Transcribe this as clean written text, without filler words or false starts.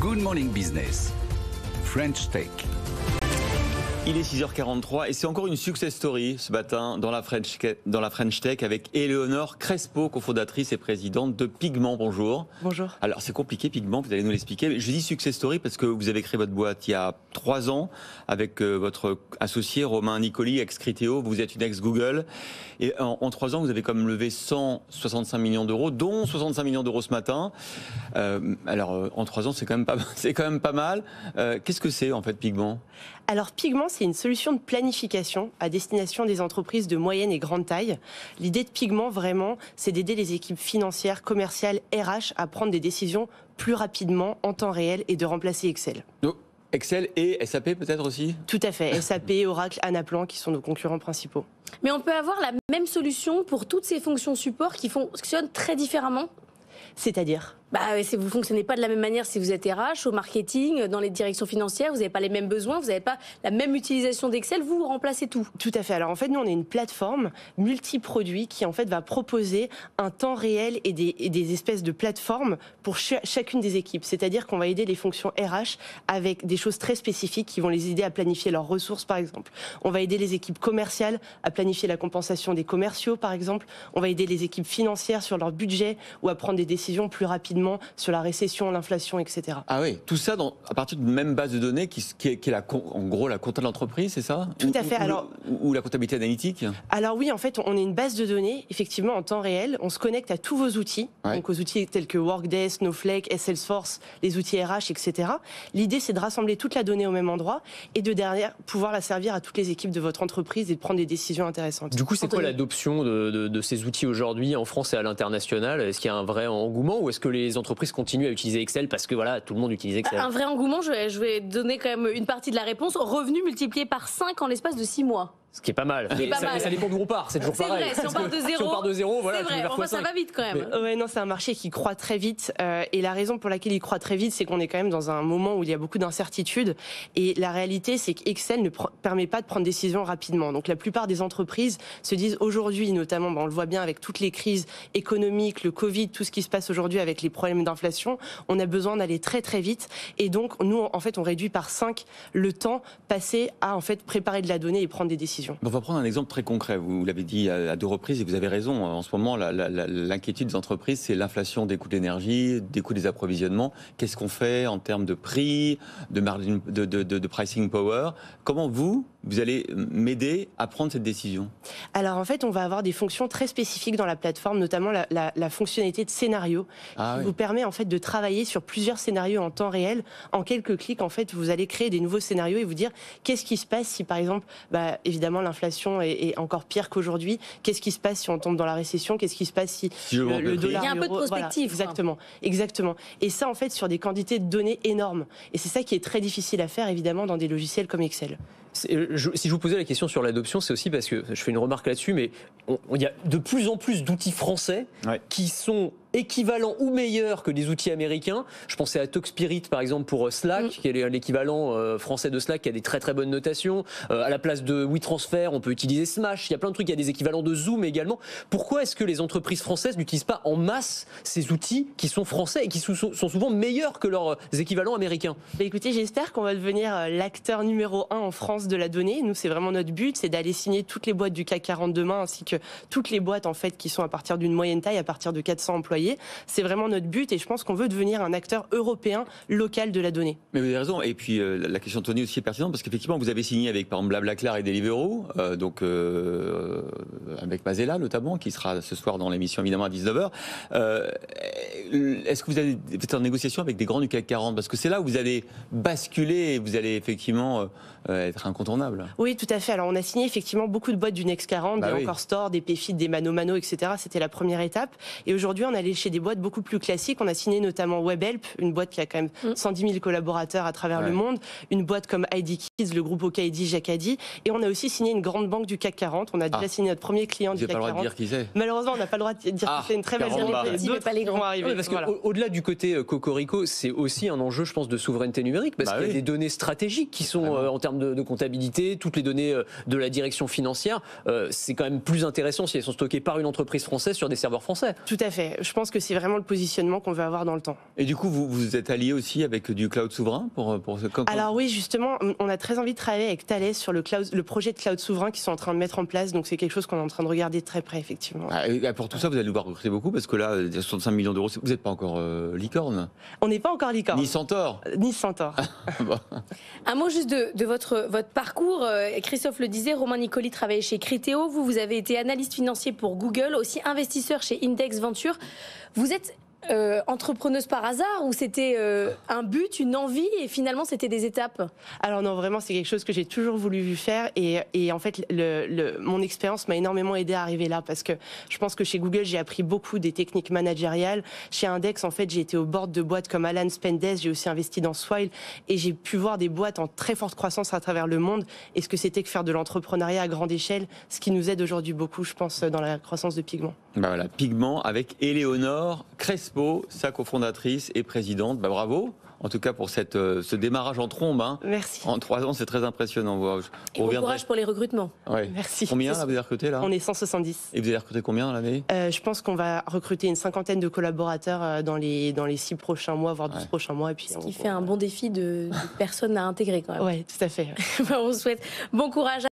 Good Morning Business, French Tech. Il est 6h43 et c'est encore une success story ce matin dans la French Tech avec Éléonore Crespo, cofondatrice et présidente de Pigment. Bonjour. Bonjour. Alors c'est compliqué Pigment, vous allez nous l'expliquer. Mais je dis success story parce que vous avez créé votre boîte il y a 3 ans avec votre associé Romain Nicoli, ex-Criteo. Vous êtes une ex-Google. Et en 3 ans, vous avez quand même levé 165 millions d'euros, dont 65 millions d'euros ce matin. En 3 ans, c'est quand même pas mal. Qu'est-ce que c'est en fait Pigment ? Alors Pigment, c'est une solution de planification à destination des entreprises de moyenne et grande taille. L'idée de Pigment, vraiment, c'est d'aider les équipes financières, commerciales, RH à prendre des décisions plus rapidement, en temps réel, et de remplacer Excel. Donc, Excel et SAP peut-être aussi ? Tout à fait. SAP, Oracle, Anaplan, qui sont nos concurrents principaux. Mais on peut avoir la même solution pour toutes ces fonctions support qui fonctionnent très différemment ? C'est-à-dire ? Vous ne fonctionnez pas de la même manière si vous êtes RH, au marketing, dans les directions financières, vous n'avez pas les mêmes besoins, vous n'avez pas la même utilisation d'Excel, vous remplacez tout. Tout à fait. Alors en fait, nous, on est une plateforme multi-produits qui en fait va proposer un temps réel et des espèces de plateformes pour chacune des équipes. C'est-à-dire qu'on va aider les fonctions RH avec des choses très spécifiques qui vont les aider à planifier leurs ressources, par exemple. On va aider les équipes commerciales à planifier la compensation des commerciaux, par exemple. On va aider les équipes financières sur leur budget ou à prendre des décisions plus rapidement sur la récession, l'inflation, etc. Ah oui, tout ça à partir d'une même base de données qui est en gros la compta de l'entreprise, c'est ça ? Tout à fait. Ou la comptabilité analytique ? Alors oui, en fait, on est une base de données, effectivement, en temps réel. On se connecte à tous vos outils, donc aux outils tels que Workday, Snowflake, Salesforce, les outils RH, etc. L'idée, c'est de rassembler toute la donnée au même endroit et de derrière pouvoir la servir à toutes les équipes de votre entreprise et de prendre des décisions intéressantes. Du coup, c'est quoi l'adoption de ces outils aujourd'hui en France et à l'international ? Est-ce qu'il y a un vrai engouement ou est-ce que les entreprises continuent à utiliser Excel parce que voilà, tout le monde utilise Excel ? Un vrai engouement, je vais donner quand même une partie de la réponse. Revenus multipliés par 5 en l'espace de 6 mois. Ce qui est pas mal. Mais ça dépend d'où on part, c'est toujours pareil. C'est vrai, si on part de zéro, voilà, c'est vrai, ça va vite quand même. Ouais, non, c'est un marché qui croît très vite. Et la raison pour laquelle il croît très vite, c'est qu'on est quand même dans un moment où il y a beaucoup d'incertitudes. Et la réalité, c'est qu'Excel ne permet pas de prendre des décisions rapidement. Donc la plupart des entreprises se disent aujourd'hui, notamment, on le voit bien avec toutes les crises économiques, le Covid, tout ce qui se passe aujourd'hui avec les problèmes d'inflation, on a besoin d'aller très très vite. Et donc, nous, en fait, on réduit par 5 le temps passé à en fait préparer de la donnée et prendre des décisions. On va prendre un exemple très concret. Vous l'avez dit à 2 reprises et vous avez raison. En ce moment, l'inquiétude des entreprises, c'est l'inflation des coûts d'énergie, des coûts des approvisionnements. Qu'est-ce qu'on fait en termes de prix, de pricing power ? Comment vous allez m'aider à prendre cette décision ? Alors en fait, on va avoir des fonctions très spécifiques dans la plateforme, notamment la fonctionnalité de scénario, qui vous permet en fait de travailler sur plusieurs scénarios en temps réel. En quelques clics, en fait, vous allez créer des nouveaux scénarios et vous dire qu'est-ce qui se passe si, par exemple, évidemment, l'inflation est encore pire qu'aujourd'hui. Qu'est-ce qui se passe si on tombe dans la récession ? Qu'est-ce qui se passe si le dollar... Il y a un peu de prospective. Voilà, exactement. Et ça, en fait, sur des quantités de données énormes. Et c'est ça qui est très difficile à faire, évidemment, dans des logiciels comme Excel. Si je vous posais la question sur l'adoption, c'est aussi parce que je fais une remarque là-dessus, mais il y a de plus en plus d'outils français qui sont équivalents ou meilleurs que des outils américains. Je pensais à TalkSpirit par exemple pour Slack, qui est l'équivalent français de Slack, qui a des très très bonnes notations. À la place de WeTransfer, on peut utiliser Smash. Il y a plein de trucs, il y a des équivalents de Zoom également. Pourquoi est-ce que les entreprises françaises n'utilisent pas en masse ces outils qui sont français et qui sont souvent meilleurs que leurs équivalents américains ? Écoutez, j'espère qu'on va devenir l'acteur numéro 1 en France de la donnée. Nous, c'est vraiment notre but, c'est d'aller signer toutes les boîtes du CAC 40 demain, ainsi que toutes les boîtes en fait qui sont à partir d'une moyenne taille, à partir de 400 employés. C'est vraiment notre but et je pense qu'on veut devenir un acteur européen local de la donnée. Mais vous avez raison. Et puis la question de Tony aussi est pertinente parce qu'effectivement vous avez signé avec par exemple Blablacar et Deliveroo, avec Mazella notamment qui sera ce soir dans l'émission évidemment à 19h. Est-ce que vous êtes en négociation avec des grands du CAC 40 parce que c'est là où vous allez basculer et vous allez effectivement être incontournable. Oui, tout à fait. Alors on a signé effectivement beaucoup de boîtes du Next 40, des Encore Store, des Payfit, des Mano, etc. C'était la première étape. Et aujourd'hui on allait chez des boîtes beaucoup plus classiques. On a signé notamment Webhelp, une boîte qui a quand même 110 000 collaborateurs à travers le monde, une boîte comme ID Kids, le groupe Okaidi, Jacadi, et on a aussi signé une grande banque du CAC 40. On a déjà signé notre premier client du CAC 40. Vous n'avez pas le droit de dire qui c'est. Malheureusement, on n'a pas le droit de dire qui c'est. Une très belle journée. Mais pas les grands. Parce qu'au-delà du côté Cocorico, c'est aussi un enjeu, je pense, de souveraineté numérique, parce qu'il y a des données stratégiques qui sont en termes de comptabilité, toutes les données de la direction financière, c'est quand même plus intéressant si elles sont stockées par une entreprise française sur des serveurs français. Tout à fait. Je pense que c'est vraiment le positionnement qu'on veut avoir dans le temps. Et du coup, vous êtes allié aussi avec du cloud souverain pour ce Alors oui, justement, on a très envie de travailler avec Thales sur le projet de cloud souverain qu'ils sont en train de mettre en place. Donc c'est quelque chose qu'on est en train de regarder de très près, effectivement. Et pour tout ça, vous allez devoir recruter beaucoup parce que là, 65 millions d'euros, vous n'êtes pas encore licorne. On n'est pas encore licorne. Ni centaure. Ni centaure. Bon. Un mot juste de votre parcours. Christophe le disait, Romain Nicoli travaillait chez Criteo. Vous avez été analyste financier pour Google, aussi investisseur chez Index Venture. Vous êtes entrepreneuse par hasard ou c'était un but, une envie et finalement c'était des étapes? Alors non, vraiment c'est quelque chose que j'ai toujours voulu faire et en fait mon expérience m'a énormément aidé à arriver là parce que je pense que chez Google j'ai appris beaucoup des techniques managériales. Chez Index en fait j'ai été au board de boîtes comme Alan Spendes, j'ai aussi investi dans Swile et j'ai pu voir des boîtes en très forte croissance à travers le monde et ce que c'était que faire de l'entrepreneuriat à grande échelle, ce qui nous aide aujourd'hui beaucoup je pense dans la croissance de Pigment. Bah voilà, Pigment avec Éléonore Crespo, sa cofondatrice et présidente. Bah bravo, en tout cas pour ce démarrage en trombe. Hein. Merci. En 3 ans, c'est très impressionnant. Et bon courage pour les recrutements. Ouais. Merci. Combien là, vous avez recruté là? On est 170. Et vous allez recruter combien l'année? Je pense qu'on va recruter une 50aine de collaborateurs dans les 6 prochains mois, voire 12 prochains mois. Et puis, ce qui fait un bon défi de personnes à intégrer quand même. Oui, tout à fait. On vous souhaite bon courage.